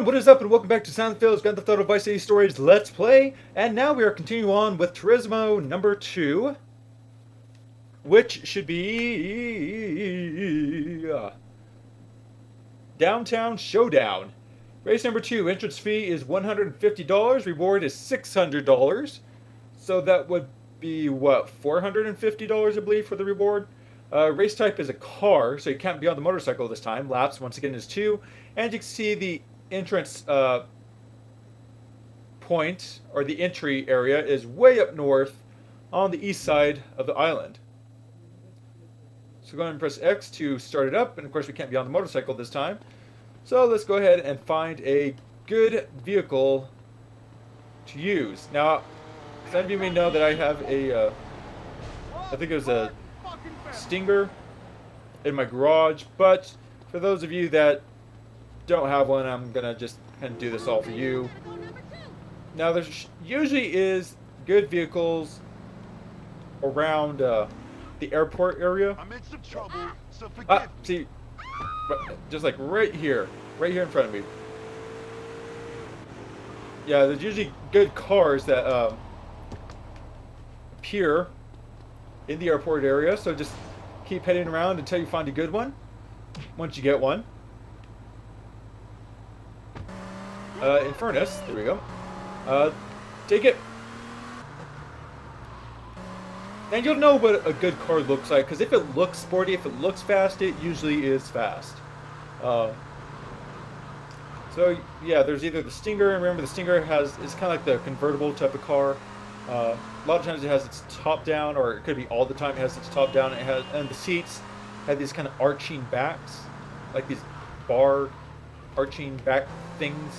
everyone, what is up and welcome back to Soundfield's Grand Theft Auto Vice City Stories Let's Play. And now we are continuing on with Turismo number 2, which should be Downtown Showdown. Race number 2, entrance fee is $150, reward is $600. So that would be, what, $450 I believe for the reward? Race type is a car, so you can't be on the motorcycle this time. Laps, once again, is 2. And you can see the entrance point, or the entry area, is way up north on the east side of the island. So go ahead and press X to start it up, and of course we can't be on the motorcycle this time. So let's go ahead and find a good vehicle to use. Now, some of you may know that I have a, I think it was a Stinger in my garage, but for those of you that don't have one, I'm gonna just kind of do this all for you. Now, there usually is good vehicles around the airport area. I'm in some trouble, so forgive see, just like right here in front of me. Yeah, there's usually good cars that appear in the airport area, so just keep heading around until you find a good one. Once you get one. In Furnace, there we go. Take it. And you'll know what a good car looks like, because if it looks sporty, if it looks fast, it usually is fast. So yeah, there's either the Stinger, and remember the Stinger is kind of like the convertible type of car. A lot of times it has its top down, or it could be all the time it has its top down. And the seats have these kind of arching backs, like these bar arching back things.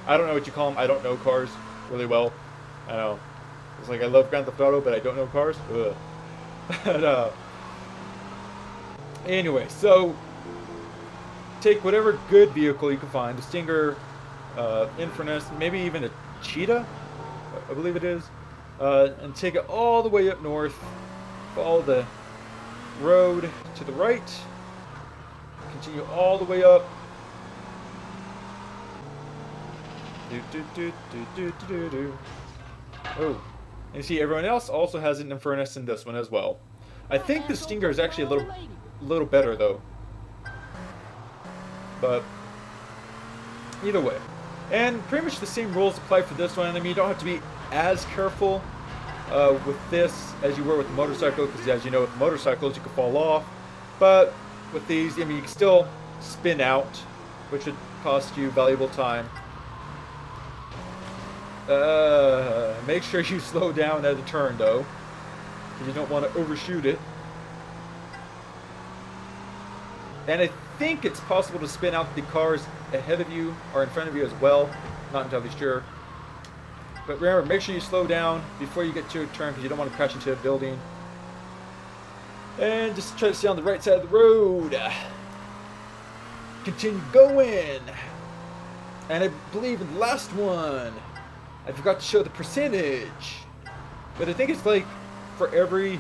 I don't know what you call them. I don't know cars really well. I know. It's like I love Grand Theft Auto, but I don't know cars. Ugh. But, anyway, so take whatever good vehicle you can find. The Stinger, Infernus, maybe even a Cheetah, I believe it is. And take it all the way up north. Follow the road to the right. Continue all the way up. Oh, and you see everyone else also has an Infernus in this one as well. I think the Stinger is actually a little better though. But either way, and pretty much the same rules apply for this one. I mean, you don't have to be as careful with this as you were with the motorcycle, because as you know, with motorcycles you can fall off. But with these, I mean, you can still spin out, which would cost you valuable time. Make sure you slow down at a turn though, because you don't want to overshoot it. And I think it's possible to spin out the cars ahead of you or in front of you as well. Not entirely sure. But remember, make sure you slow down before you get to a turn, because you don't want to crash into a building. And just try to stay on the right side of the road. Continue going. And I believe in the last one, I forgot to show the percentage. But I think it's like for every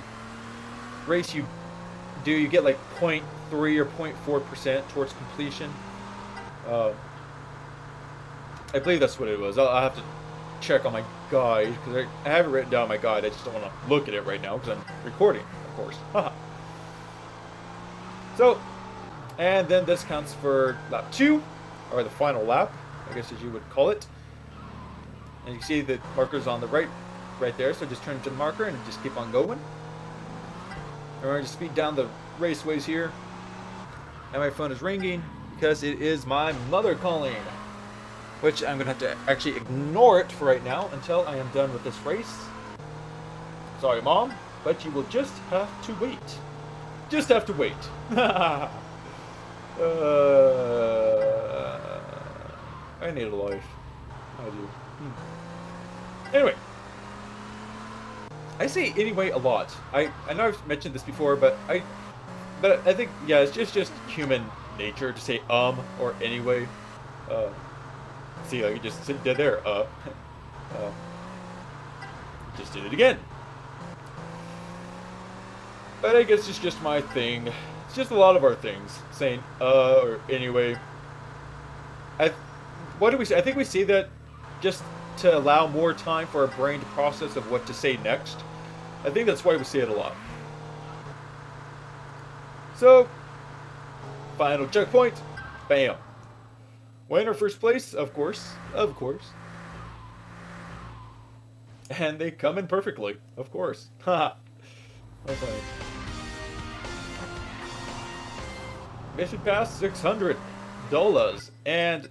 race you do, you get like 0.3 or 0.4% towards completion. I believe that's what it was. I'll have to check on my guide, because I have it written down on my guide. I just don't want to look at it right now because I'm recording, of course. So, and then this counts for lap 2, or the final lap, I guess as you would call it. And you can see the marker's on the right there, so just turn to the marker and just keep on going. And we're going to speed down the raceways here. And my phone is ringing because it is my mother calling, which I'm going to have to actually ignore it for right now until I am done with this race. Sorry, Mom, but you will just have to wait. Just have to wait. I need a life. I do. Anyway, I say anyway a lot. I know I've mentioned this before, but I think, yeah, it's just human nature to say or anyway. See, like you just sit dead there. Just did it again. But I guess it's just my thing. It's just a lot of our things saying or anyway. what do we say? I think we see that just to allow more time for our brain to process of what to say next. I think that's why we see it a lot. So, final checkpoint. Bam. Winner first place, of course. Of course. And they come in perfectly, of course. Haha. That's funny. Mission pass $600 and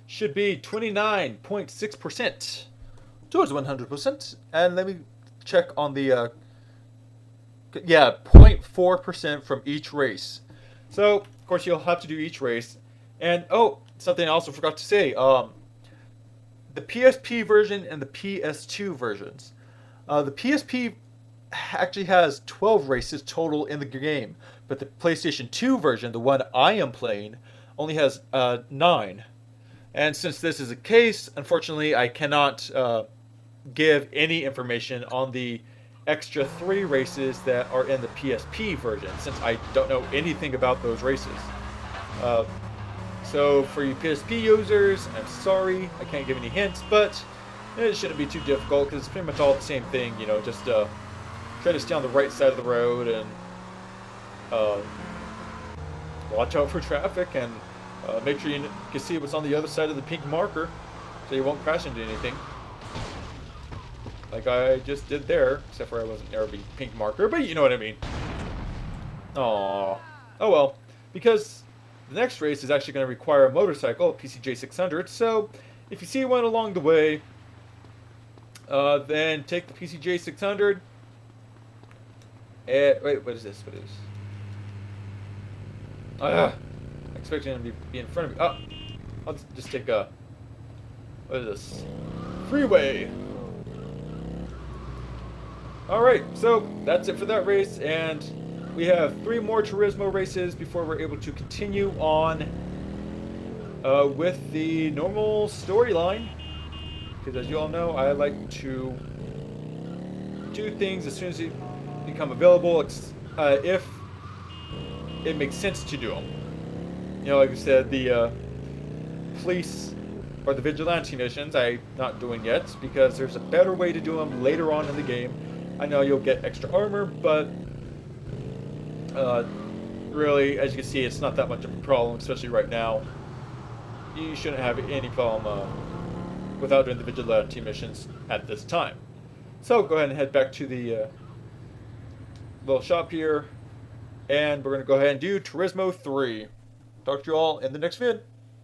should be 29.6% towards 100%. And let me check on the yeah, 0.4% from each race. So of course you'll have to do each race. And oh, something I also forgot to say. The PSP version and the PS2 versions. The PSP actually has 12 races total in the game, but the PlayStation 2 version, the one I am playing, only has 9. And since this is a case, unfortunately, I cannot give any information on the extra 3 races that are in the PSP version, since I don't know anything about those races. So for you PSP users, I'm sorry, I can't give any hints, but it shouldn't be too difficult because it's pretty much all the same thing, you know, just try to stay on the right side of the road and watch out for traffic and make sure you can see what's on the other side of the pink marker so you won't crash into anything. Like I just did there, except for I wasn't near the pink marker, but you know what I mean. Aww. Oh well, because the next race is actually going to require a motorcycle, a PCJ 600, so if you see one along the way, then take the PCJ 600. Wait, what is this? What is this? I'm expecting him to be in front of me. Oh, I'll just take a... What is this? Freeway! Alright, so that's it for that race, and we have 3 more Turismo races before we're able to continue on with the normal storyline. Because as you all know, I like to do things as soon as they become available, if it makes sense to do them. You know, like I said, the police or the vigilante missions I'm not doing yet because there's a better way to do them later on in the game. I know you'll get extra armor, but really, as you can see, it's not that much of a problem, especially right now. You shouldn't have any problem without doing the vigilante missions at this time. So go ahead and head back to the little shop here, and we're going to go ahead and do Turismo 3. Talk to you all in the next vid.